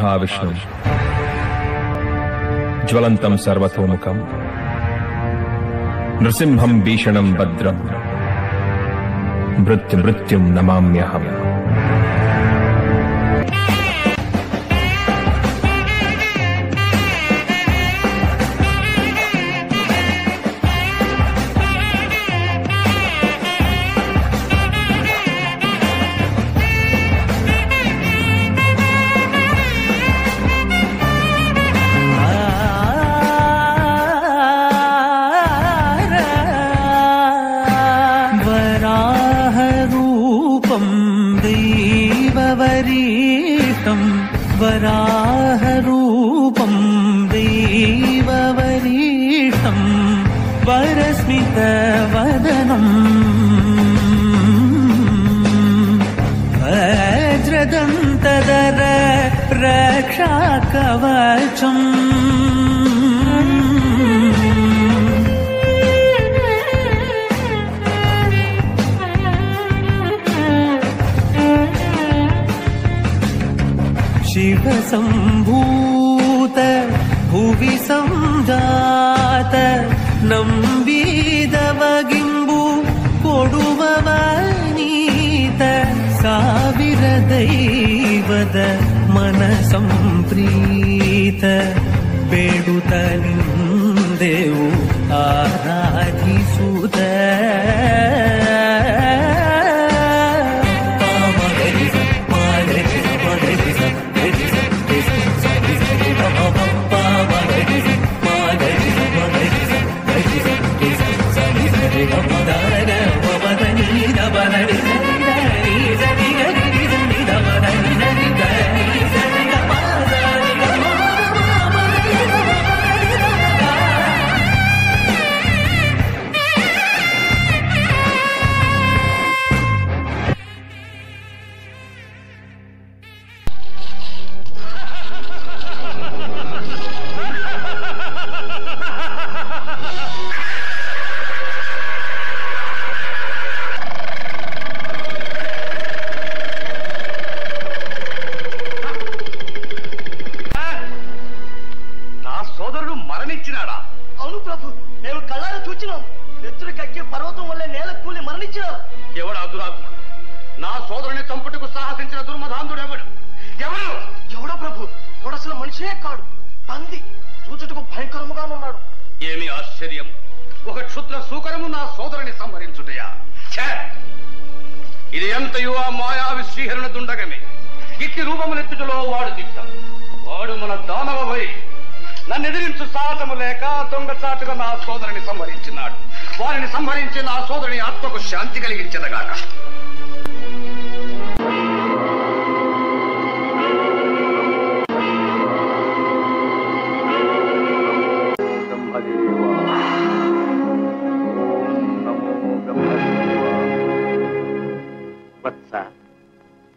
महाविष्णु ज्वलन्तं सर्वतोमुखं नृसिंहं भीषणं भद्रं मृत्युं नमाम्यहम्। वराहरूपं दैववरीष्टं वरस्मितवदनं वज्रदन्तधर रक्षाकवचम् शिव संभूत भुवि संजात नंबीदवगिंबु कोडुववनीत ಸಾವಿರ ದೈವದ ಮನ ಸಂಪ್ರೀತ ಬೇಡುತ್ತ ನಿಂದೆವು ಆರಾಧಿಸುತ್ತ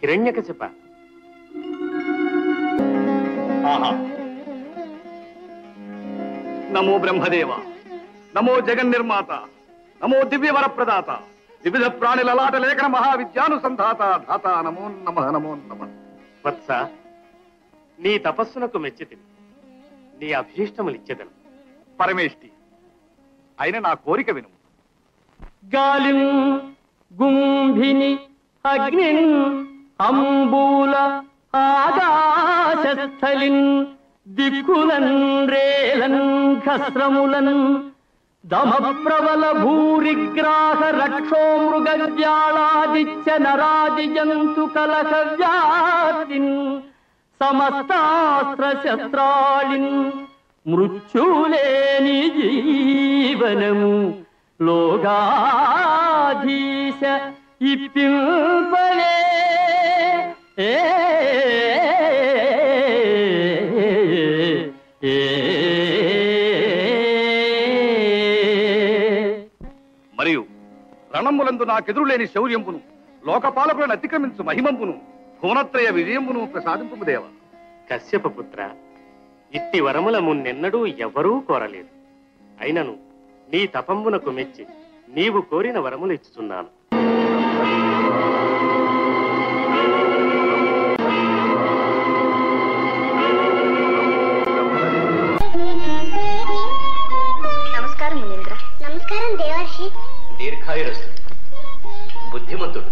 हिरण्यकशिप नमो ब्रह्मदेव नमो जगन्निर्माता नमो दिव्यवर प्रदाता विविध प्राणि ललाट लेखन महाविद्यानुसंधाता धाता नमो नमः नमो नमः। वत्स नी तपस्सुनकु मेच्चितिनि नी अभीष्टमुलिच्चेदनु परमेष्टि अयिन ना कोरिक विनु। गालिं गुंभिनि अग्निं अंबूल आकाशस्थलिन् दिक्कुलन् रेलन् खस्रमुलन् दमप्रबल भूरिग्राह रक्षो मृगव्यालादिच्च नरादिजन्तु कलकव्याप्तिन् समस्तास्त्र शस्त्रालिन् मृत्युलेनि जीवनमु लोकाधीश इप्पिंपले మరియు రణములందు నాకెదురులేని శౌర్యంబును లోకపాలకులను అతిక్రమించు మహిమంబును భువనత్రయ విజయంబును ప్రసాదింపు దేవ. కశ్యప పుత్ర, ఇట్టి వరముల మున్నెన్నడూ ఎవరూ కోరలేదు. అయినను నీ తపంబునకు మెచ్చి నీవు కోరిన వరములు ఇచ్చుచున్నాను. బుద్ధిమంతుడు.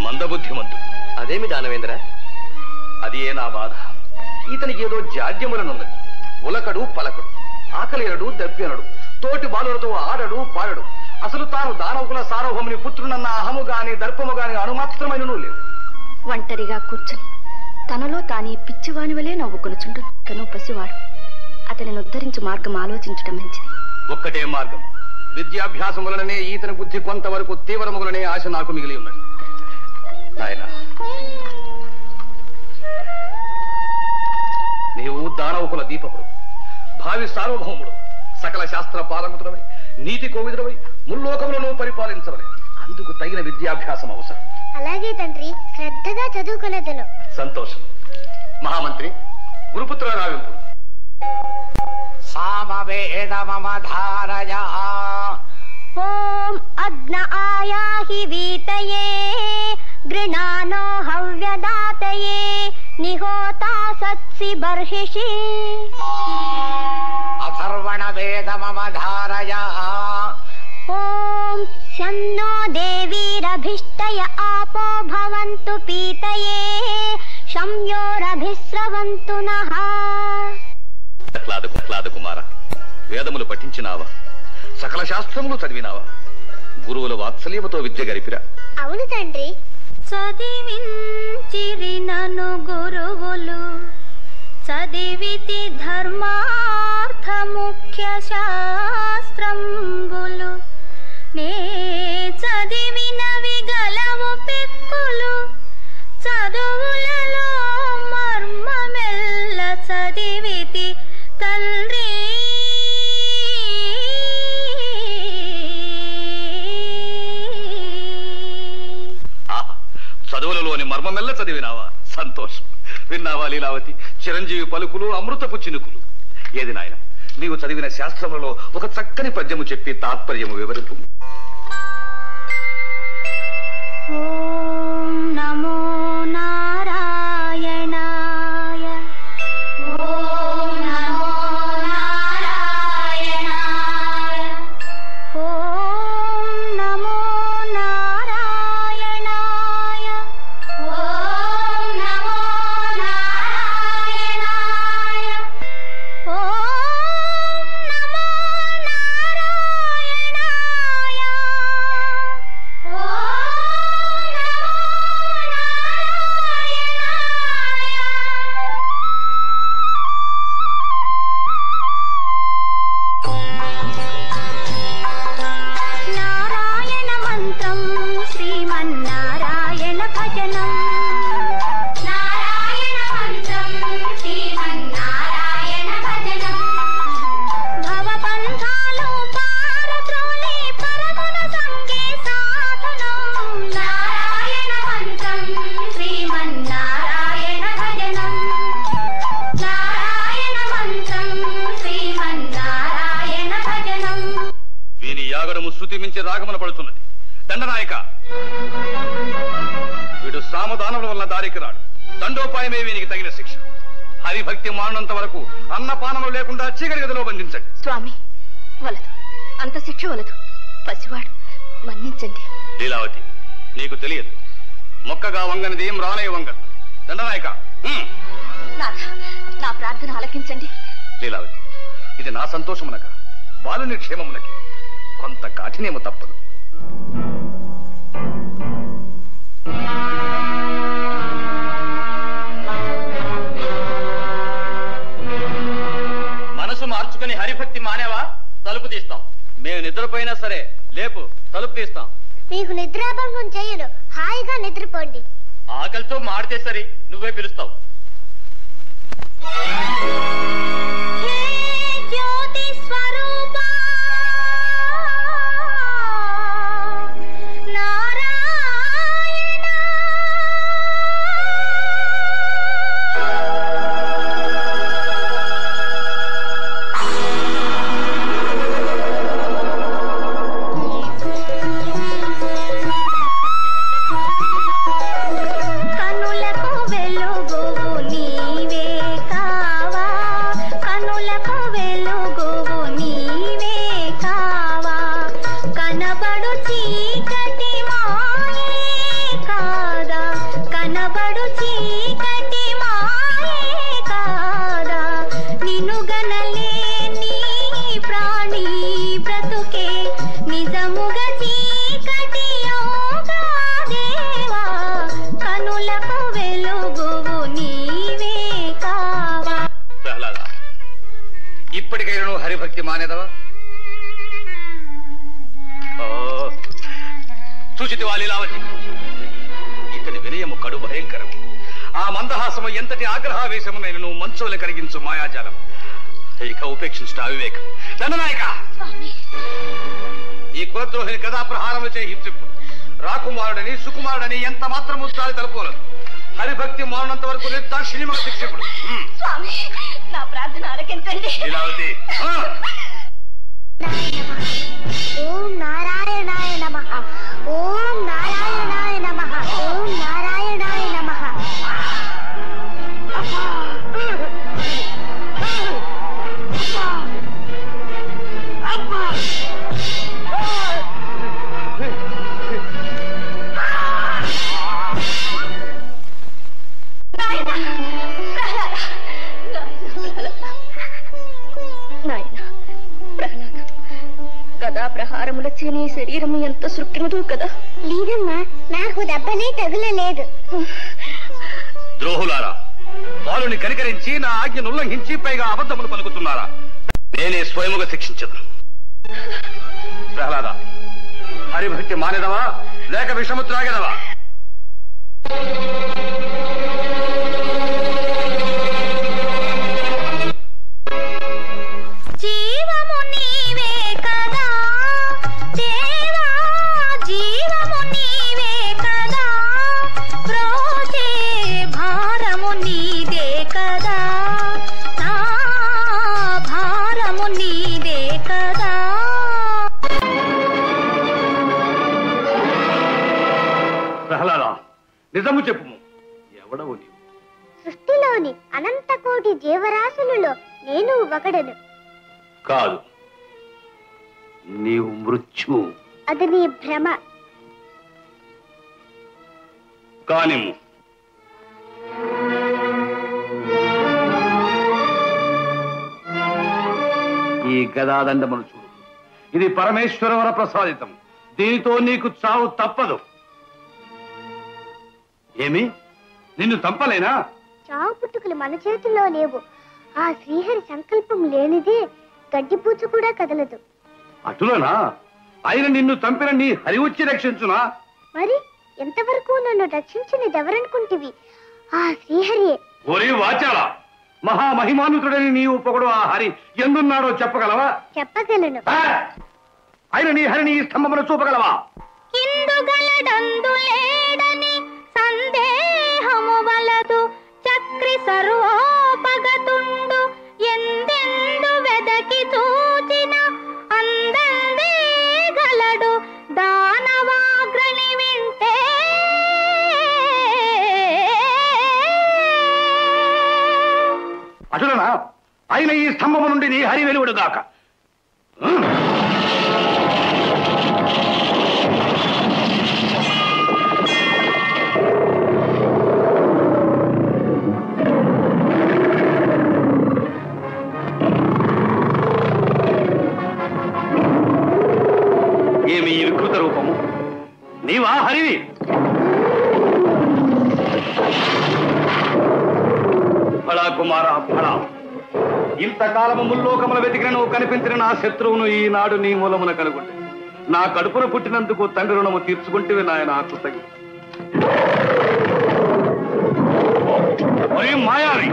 మందబుద్ధిమంతుడు. అదేమి దానవేంద్ర? అది ఏ నా బాధ. ఇతనికి ఏదో జాడ్యములనున్నది. ఉలకడు పలకడు, ఆకలినడు దప్పినడు, తోటి బాలులతో ఆడడు పాడడు. అసలు తాను దానవుకుల సార్వభౌముని పుత్రునన్న అహము గాని దర్పము గాని అణుమాత్రమైనను లేవు. ఒంటరిగా కూర్చుని తనలో తానే పిచ్చివాని వలె నవ్వుకొనుచుండు తను పసివాడు. అతనిని ఉద్ధరించు మార్గం ఆలోచించడం మంచిది. ఒక్కటే మార్గం. విద్యాభ్యాసం వలననే ఈతని బుద్ధి కొంతవరకు తీవ్రములనే ఆశ నాకు మిగిలి ఉన్నది. నాయన, నీవు దానవుకుల దీపకుడు, భావి సార్వభౌముడు, సకల శాస్త్ర పారంగతుడవై, నీతి కోవిదుడవై, ముల్లోకములను పరిపాలించవలే. అందుకు తగిన విద్యాభ్యాసం అవసరం. అలాగే తండ్రి, శ్రద్ధగా చదువుకునేదను. సంతోషం. మహామంత్రి, గురుపుత్ర రావింపు. సామవేదమధారయ. ఓం అగ్న ఆయాహి వీతయే గృణానో హవ్యదాతయే నిహోతా సత్సి బర్హిషి. అథర్వణ వేదమధారయ. ఓం శన్నో దేవీరభిష్టయ ఆపో భవంతు పీతయే శమ్యోరభిస్రవంతు నః. క్లాద కుమార, వేదములు పఠించినావా? సకల శాస్త్రములు చదివినావా? గురువుల వాత్సల్యముతో విద్య గరిపిరా? అవును తండ్రి. చదివించిరి నను గురువులు, చదివితి ధర్మార్థ ముఖ్య శాస్త్రంబులు. నే చదివినవి గలవు పెక్కులు, చదువులలో మర్మమెల్ల చదివితి తండ్రి. చదువులలోని మర్మమెల్ల చదివినావా? సంతోషం. విన్నావా లీలావతి? చిరంజీవి పలుకులు, అమృతపు చినుకులు. ఏది నాయన, నీవు చదివిన శాస్త్రములలో ఒక చక్కని పద్యము చెప్పి తాత్పర్యము వివరింపు. ఓం నమో నారాయణాయ. ఓం నమో నారాయణాయ. ఓం నమో నారాయణాయ. ఓం నమో నారాయణాయ. ఓం నమో నారాయణాయ. నారాయణ మంత్రం శ్రీమన్నారాయణ భజనం. నారాయణ మంత్రం శ్రీమన్నారాయణ భజనం. భవబంధాలు పారద్రోలి పరమున సంగే సాధనం. నారాయణ మంత్రం శ్రీమన్నారాయణ భజనం. నారాయణ మంత్రం శ్రీమన్నారాయణ భజనం. వీని యాగడము శృతి మించి రాగమున పడుతున్నది. దండనాయక, వీడు సామదానముల వల్ల దారికి రాడు. దండోపాయమే వీనికి తగిన శిక్ష. హరిభక్తి మానంత వరకు అన్నపానములు లేకుండా చీకటి గదిలో బంధించండి. స్వామి, వలదు, అంత శిక్ష వలదు. పసివాడు, మన్నించండి. లీలావతి, నీకు తెలియదు. మొక్కగా వంగనిది రానే వంగదు. దండనాయక, నాథ, నా ప్రార్థన ఆలకించండి. లీలావతి, ఇది నా సంతోషమునక బాలుని క్షేమమునకే. కొంత కాఠిన్యము తప్పదు. మనసు మార్చుకుని హరిభక్తి మానేవా? తలుపు తీస్తాం. మేము నిద్రపోయినా సరే లేపు, తలుపు తీస్తాం. మీకు నిద్రాభంగం చేయను. హాయిగా నిద్రపోండి. ఆకలితో మాడితే సరి, నువ్వే పిలుస్తావు. హే జ్యోతి స్వరూపా నారాయణ. కనులకు వెలుగువు నీవే కావా, చూచితివా లీలావతి? ఇతని వినయము కడు భయంకరం. ఆ మందహాసము ఎంతటి ఆగ్రహావేశమునైన నువ్వు మంచోలు కరిగించు మాయాజాలం. ఇక ఉపేక్షించుట అవివేకం. దండనాయక, ఈ కులద్రోహిని గదా ప్రహారము చేయి హింసింపు. రాకుమారుడని సుకుమారుడని ఎంత మాత్రము చాలి తలపోలేదు. హరిభక్తి మౌనంత వరకు నిర్దాక్షిణ్యముగా శిక్షకుడు. స్వామి, నా ప్రార్థన ఆలకించండి. లీలావతి, ఓం నారాయణాయ నమః. ఓం నారాయణాయ నమః. ఓం నారాయణాయ నమః. గదా ప్రహారములచే నీ శరీరము ఎంత సృక్కినదో కదా. లేదమ్మా, నాకు దెబ్బలే తగులలేదు. ద్రోహులారా, బాలుని కనికరించి నా ఆజ్ఞను ఉల్లంఘించి పైగా అబద్ధములు పలుకుతున్నారా? నేనే స్వయముగా శిక్షించదు. ప్రహ్లాద, హరిభక్తి మానేదవా లేక విషము త్రాగెదవా? జీవము నీవే కదా దేవా, జీవము నీవే కదా, ప్రోచే భారము నీదే కదా, నా భారము నీదే కదా. ప్రహ్లాద, నిజము చెప్పుము, ఎవడవు నీవు? సృష్టిలోని అనంత కోటి జీవరాశులలో నేను ఒకడను. కాదు, నీవు మృత్యు. అది నీ భ్రమ. కానిము. ఈ గదాదండమును చూడు. ఇది పరమేశ్వరవర ప్రసాదితం. దీనితో నీకు చావు తప్పదు. ఏమి, నిన్ను తంపలేనా? చావు పుట్టుకలు మన చేతుల్లో లేవు. ఆ శ్రీహరి సంకల్పం లేనిదే గడ్డిపూచు కూడా కదలదు. అటులనా? ఆయన నిన్ను తంపిన నీ హరి వచ్చి రక్షించునా? మరి ఎంతవరకు నన్ను రక్షించినది ఎవరనుకుంటివి? ఆ శ్రీహరియే. ఒరే వాచాల, మహామహిమానుతుడని నీవు పొగడు ఆ హరి ఎందున్నాడో చెప్పగలవా? చెప్పగలను. ఆయన నీ హరిని ఈ స్తంభమును చూపగలవా? ఇందుగలడందులేడని సందేహము వలదు, చక్రి సర్వోపగతుండు, ఎందెందు వెదకి చూచిన అందందే గలడు, దానవాగ్రని వింటే. అటులనా? ఆయన ఈ స్తంభము నుండి నీ హరి వెలువడుగాక. ఏమి ఈ వికృత రూపము? నీవా హరివి? ఫళా కుమార ఫళా, ఇంతకాలము ముల్లోకముల వెతికిన నువ్వు కనిపించిన నా శత్రువును ఈనాడు నీ మూలమున కనుగొంటే నా కడుపున పుట్టినందుకు తండ్రి రుణము తీర్చుకుంటేవి నాయన కృతజ్ఞ. మాయావి,